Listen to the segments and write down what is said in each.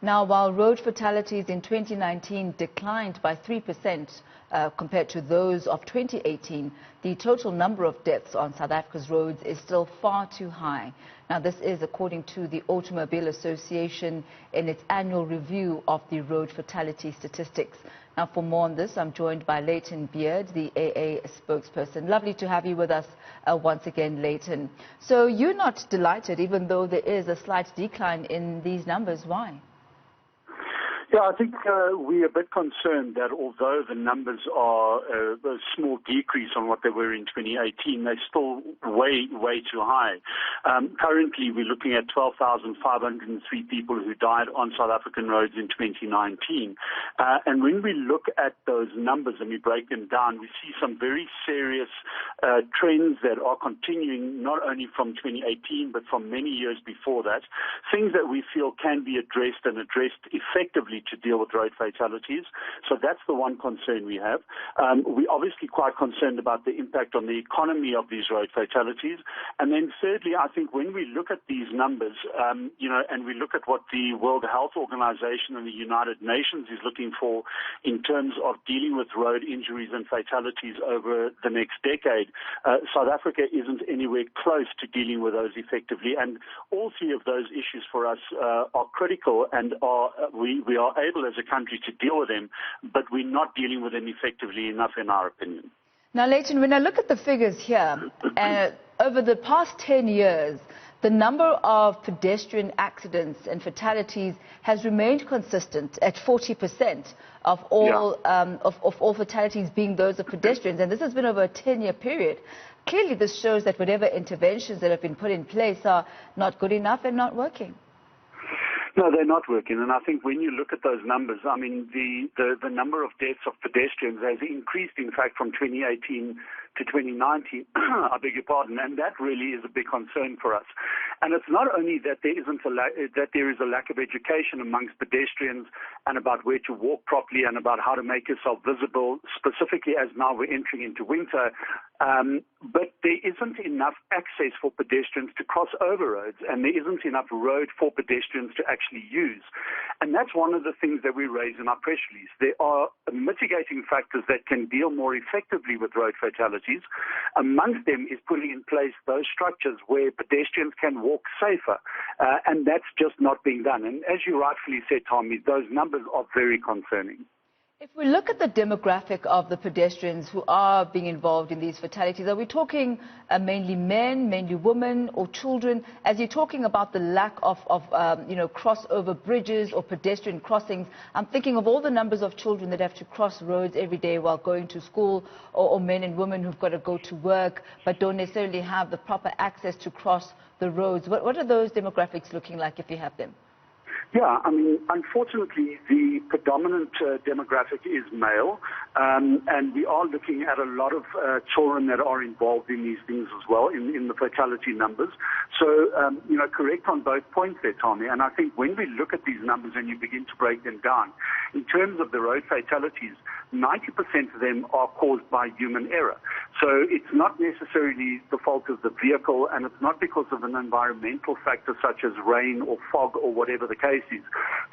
Now, while road fatalities in 2019 declined by 3% compared to those of 2018, the total number of deaths on South Africa's roads is still far too high. Now, this is according to the Automobile Association in its annual review of the road fatality statistics. Now, for more on this, I'm joined by Layton Beard, the AA spokesperson. Lovely to have you with us once again, Layton. So you're not delighted, even though there is a slight decline in these numbers. Why? Yeah, I think we're a bit concerned that although the numbers are a small decrease on what they were in 2018, they're still way too high. Currently, we're looking at 12,503 people who died on South African roads in 2019. And when we look at those numbers and we break them down, we see some very serious trends that are continuing not only from 2018, but from many years before that. Things that we feel can be addressed and addressed effectively to deal with road fatalities. So that's the one concern we have. We're obviously quite concerned about the impact on the economy of these road fatalities. And then thirdly, I think when we look at these numbers, and we look at what the World Health Organization and the United Nations is looking for in terms of dealing with road injuries and fatalities over the next decade, South Africa isn't anywhere close to dealing with those effectively. And all three of those issues for us are critical, and we are able as a country to deal with them, but we're not dealing with them effectively enough in our opinion. Now, Layton, when I look at the figures here, over the past 10 years, the number of pedestrian accidents and fatalities has remained consistent at 40% of all, of all fatalities being those of pedestrians, and this has been over a 10-year period. Clearly, this shows that whatever interventions that have been put in place are not good enough and not working. No, they're not working. And I think when you look at those numbers, I mean, the number of deaths of pedestrians has increased, in fact, from 2018 to 2019, I beg your pardon, and that really is a big concern for us. And it's not only that there is a lack of education amongst pedestrians and about where to walk properly and about how to make yourself visible, specifically as now we're entering into winter, but there isn't enough access for pedestrians to cross over roads, and there isn't enough road for pedestrians to actually use. And that's one of the things that we raise in our press release. There are mitigating factors that can deal more effectively with road fatalities. Amongst them is putting in place those structures where pedestrians can walk safer, and that's just not being done. And as you rightfully said, Tommy, those numbers are very concerning. If we look at the demographic of the pedestrians who are being involved in these fatalities, are we talking mainly men, mainly women, or children? As you're talking about the lack of crossover bridges or pedestrian crossings, I'm thinking of all the numbers of children that have to cross roads every day while going to school, or men and women who've got to go to work but don't necessarily have the proper access to cross the roads. What are those demographics looking like if you have them? Yeah, I mean, unfortunately, the predominant demographic is male, and we are looking at a lot of children that are involved in these things as well, in the fatality numbers. So, correct on both points there, Tommy. And I think when we look at these numbers and you begin to break them down, in terms of the road fatalities, 90% of them are caused by human error. So it's not necessarily the fault of the vehicle, and it's not because of an environmental factor such as rain or fog or whatever the case is.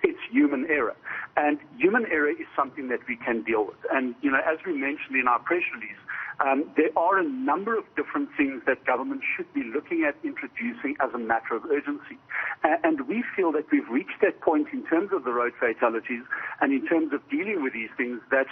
It's human error. And human error is something that we can deal with. And, as we mentioned in our press release, there are a number of different things that government should be looking at introducing as a matter of urgency. And we feel that we've reached that point in terms of the road fatalities and in terms of dealing with these things that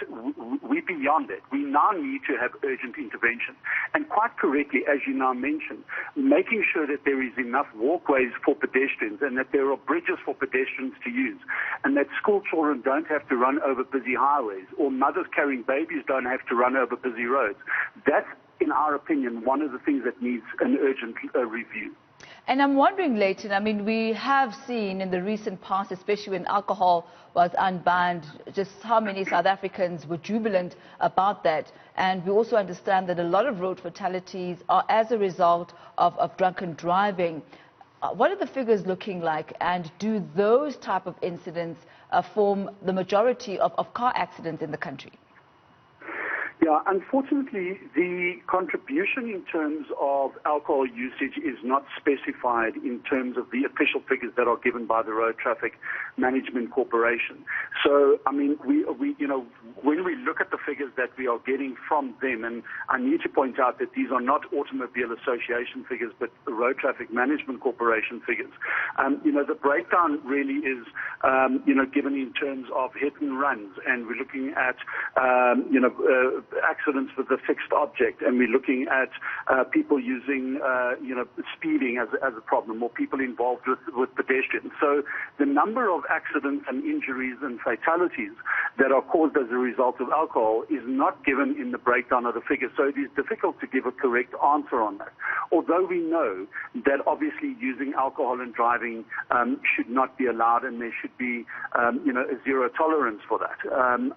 we're beyond it. We now need to have urgent intervention. And quite correctly, as you now mentioned, making sure that there is enough walkways for pedestrians and that there are bridges for pedestrians to use, and that school children don't have to run over busy highways, or mothers carrying babies don't have to run over busy roads. That's, in our opinion, one of the things that needs an urgent review. And I'm wondering, Layton, I mean, we have seen in the recent past, especially when alcohol was unbanned, just how many South Africans were jubilant about that. And we also understand that a lot of road fatalities are as a result of drunken driving. What are the figures looking like, and do those type of incidents form the majority of car accidents in the country? Yeah, unfortunately, the contribution in terms of alcohol usage is not specified in terms of the official figures that are given by the Road Traffic Management Corporation. So, I mean, we when we look at the figures that we are getting from them, and I need to point out that these are not Automobile Association figures, but the Road Traffic Management Corporation figures. The breakdown really is, given in terms of hit and runs, and we're looking at, accidents with a fixed object, and we're looking at people using, speeding as a problem, or people involved with pedestrians. So the number of accidents and injuries and fatalities that are caused as a result of alcohol is not given in the breakdown of the figures. So it is difficult to give a correct answer on that. Although we know that obviously using alcohol and driving should not be allowed, and there should be, a zero tolerance for that.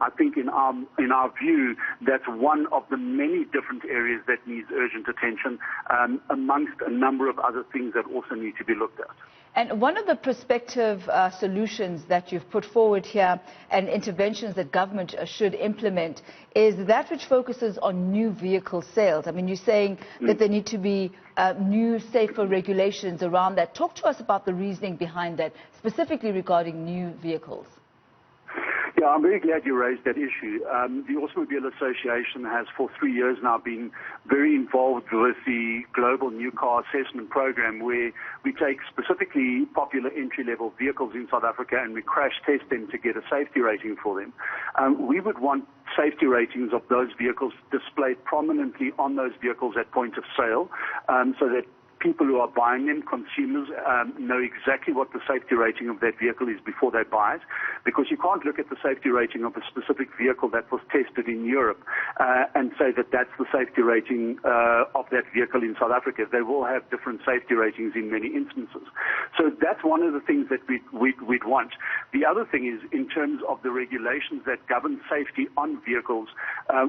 I think in our view, that's one of the many different areas that needs urgent attention, amongst a number of other things that also need to be looked at. And one of the prospective solutions that you've put forward here, and interventions that government should implement, is that which focuses on new vehicle sales. I mean, you're saying that there need to be new, safer regulations around that. Talk to us about the reasoning behind that, specifically regarding new vehicles. Yeah, I'm very glad you raised that issue. The Automobile Association has for 3 years now been very involved with the global new car assessment program, where we take specifically popular entry-level vehicles in South Africa and we crash test them to get a safety rating for them. We would want safety ratings of those vehicles displayed prominently on those vehicles at point of sale, so that people who are buying them, consumers, know exactly what the safety rating of that vehicle is before they buy it, because you can't look at the safety rating of a specific vehicle that was tested in Europe and say that that's the safety rating of that vehicle in South Africa. They will have different safety ratings in many instances. So that's one of the things that we'd want. The other thing is, in terms of the regulations that govern safety on vehicles,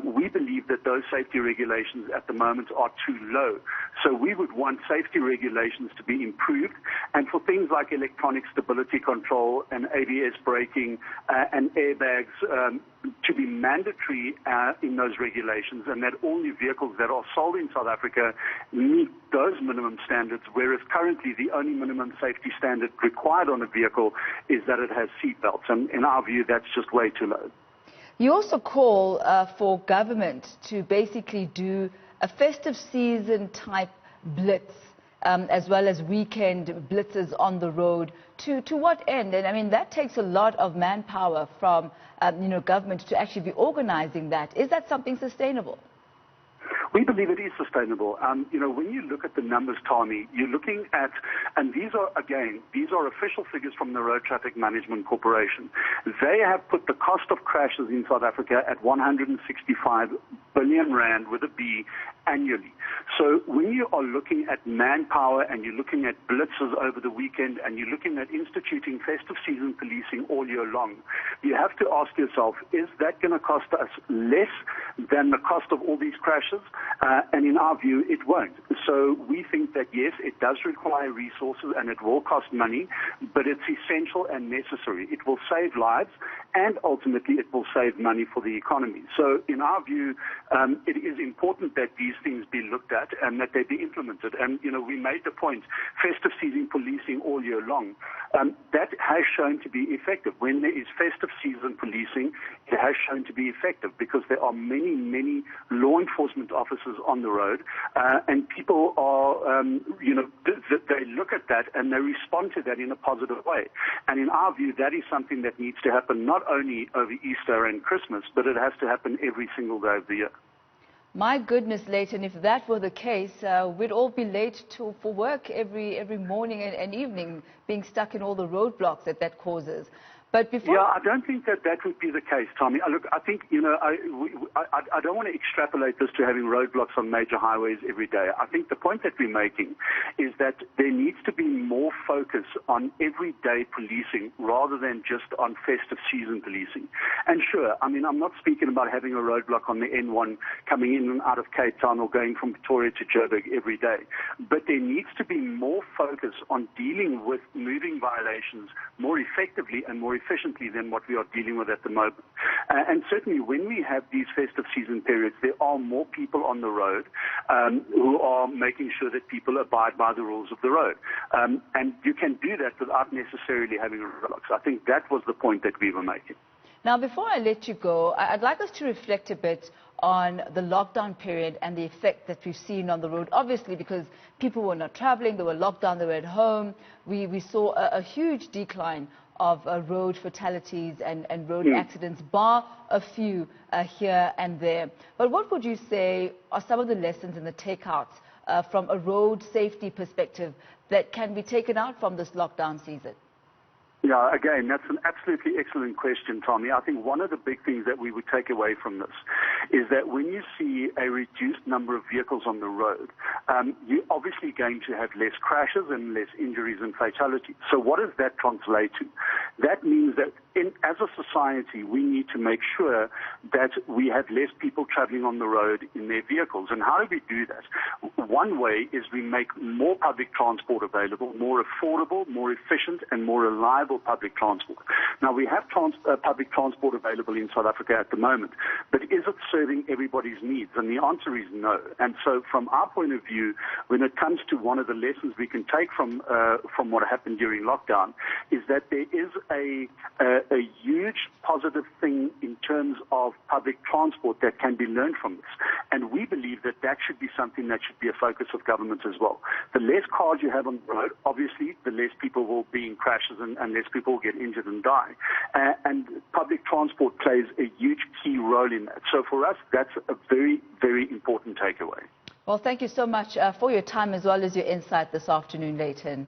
we believe that those safety regulations at the moment are too low. So we would want safety regulations to be improved, and for things like electronic stability control and ABS braking and airbags to be mandatory in those regulations, and that all new vehicles that are sold in South Africa meet those minimum standards, whereas currently the only minimum safety standard required on a vehicle is that it has seat belts, and in our view that's just way too low. You also call for government to basically do a festive season type blitz, as well as weekend blitzes on the road. To what end? And I mean, that takes a lot of manpower from government to actually be organizing that. Is that something sustainable? We believe it is sustainable. When you look at the numbers, Tommy, you're looking at, and these are official figures from the Road Traffic Management Corporation. They have put the cost of crashes in South Africa at 165 billion rand with a B annually. So when you are looking at manpower and you're looking at blitzes over the weekend and you're looking at instituting festive season policing all year long, you have to ask yourself, is that going to cost us less than the cost of all these crashes? And in our view, it won't. So we think that, yes, it does require resources and it will cost money, but it's essential and necessary. It will save lives and ultimately it will save money for the economy. So in our view, it is important that these things be looked at and that they be implemented. And, we made the point, festive season policing all year long, that has shown to be effective. When there is festive season policing, it has shown to be effective because there are many, many law enforcement officers on the road, and people are, they look at that and they respond to that in a positive way. And in our view, that is something that needs to happen not only over Easter and Christmas, but it has to happen every single day of the year. My goodness, Layton, if that were the case, we'd all be late for work every morning and evening, being stuck in all the roadblocks that causes. But before... Yeah, I don't think that would be the case, Tommy. Look, I think, I don't want to extrapolate this to having roadblocks on major highways every day. I think the point that we're making is that there needs to be more focus on everyday policing rather than just on festive season policing. And sure, I'm not speaking about having a roadblock on the N1 coming in and out of Cape Town or going from Pretoria to Joburg every day. But there needs to be more focus on dealing with moving violations more effectively and more efficiently than what we are dealing with at the moment. And certainly when we have these festive season periods, there are more people on the road who are making sure that people abide by the rules of the road. And you can do that without necessarily having a roadblocks. I think that was the point that we were making. Now, before I let you go, I'd like us to reflect a bit on the lockdown period and the effect that we've seen on the road. Obviously, because people were not traveling, they were locked down, they were at home. We saw a huge decline of road fatalities and road accidents, bar a few here and there. But what would you say are some of the lessons and the takeouts from a road safety perspective that can be taken out from this lockdown season? Yeah, again, that's an absolutely excellent question, Tommy. I think one of the big things that we would take away from this is that when you see a reduced number of vehicles on the road, you're obviously going to have less crashes and less injuries and fatalities. So what does that translate to? That means that as a society, we need to make sure that we have less people traveling on the road in their vehicles. And how do we do that? One way is we make more public transport available, more affordable, more efficient, and more reliable public transport. Now, we have public transport available in South Africa at the moment, but is it serving everybody's needs? And the answer is no. And so from our point of view, when it comes to one of the lessons we can take from what happened during lockdown, is that there is a huge positive thing in terms of public transport that can be learned from this. And we believe that that should be something that should be a focus of government as well. The less cars you have on the road, obviously, the less people will be in crashes and less people will get injured and die. And public transport plays a huge key role in that. So for us, that's a very, very important takeaway. Well, thank you so much for your time as well as your insight this afternoon, Layton.